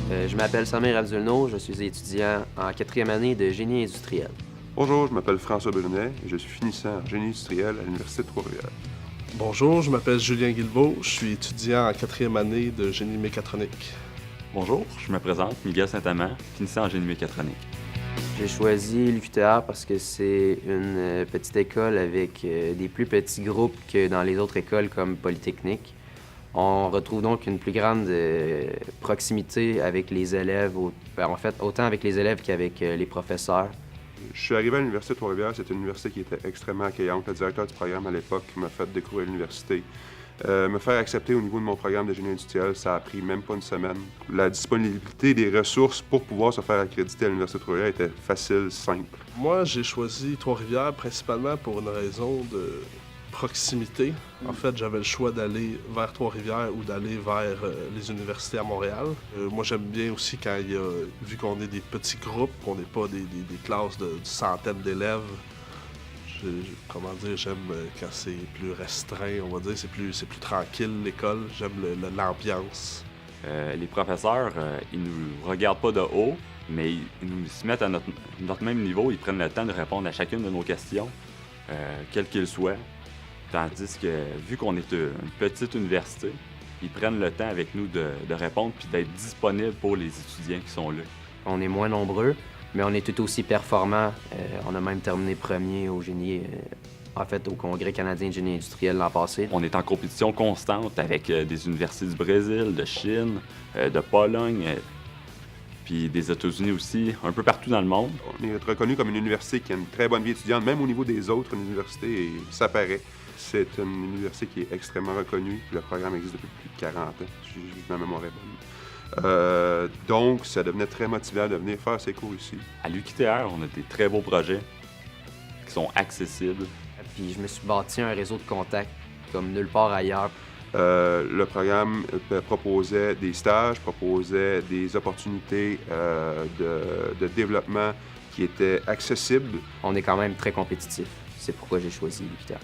Je m'appelle Samir Abdulno, je suis étudiant en quatrième année de génie industriel. Bonjour, je m'appelle François Brunet et je suis finissant en génie industriel à l'Université de Trois-Rivières. Bonjour, je m'appelle Julien Guilbeault, je suis étudiant en quatrième année de génie mécatronique. Bonjour, je me présente, Miguel Saint-Amand, finissant en génie mécatronique. J'ai choisi l'UQTR parce que c'est une petite école avec des plus petits groupes que dans les autres écoles comme Polytechnique. On retrouve donc une plus grande proximité avec les élèves, en fait, autant avec les élèves qu'avec les professeurs. Je suis arrivé à l'Université de Trois-Rivières, c'est une université qui était extrêmement accueillante. Le directeur du programme à l'époque m'a fait découvrir l'université. Me faire accepter au niveau de mon programme de génie industriel, ça a pris même pas une semaine. La disponibilité des ressources pour pouvoir se faire accréditer à l'Université de Trois-Rivières était facile, simple. Moi, j'ai choisi Trois-Rivières principalement pour une raison de proximité. En fait, j'avais le choix d'aller vers Trois-Rivières ou d'aller vers les universités à Montréal. Moi, j'aime bien aussi quand vu qu'on est des petits groupes, qu'on n'est pas des classes de centaines d'élèves. Comment dire, j'aime quand c'est plus restreint, on va dire, c'est plus tranquille l'école, j'aime l'ambiance. Les professeurs, ils nous regardent pas de haut, mais ils nous se mettent à notre même niveau, ils prennent le temps de répondre à chacune de nos questions, quelles qu'elles soient. Tandis que, vu qu'on est une petite université, ils prennent le temps avec nous de répondre puis d'être disponibles pour les étudiants qui sont là. On est moins nombreux, mais on est tout aussi performants. On a même terminé premier au génie, au Congrès canadien de génie industriel l'an passé. On est en compétition constante avec des universités du Brésil, de Chine, de Pologne, puis des États-Unis aussi, un peu partout dans le monde. On est reconnu comme une université qui a une très bonne vie étudiante, même au niveau des autres universités, et ça paraît. C'est une université qui est extrêmement reconnue. Le programme existe depuis plus de 40 ans, si ma mémoire est bonne. Donc, ça devenait très motivant de venir faire ces cours ici. À l'UQTR, on a des très beaux projets qui sont accessibles. Puis je me suis bâti un réseau de contacts comme nulle part ailleurs. Le programme proposait des stages, proposait des opportunités de développement qui étaient accessibles. On est quand même très compétitif. C'est pourquoi j'ai choisi l'UQTR.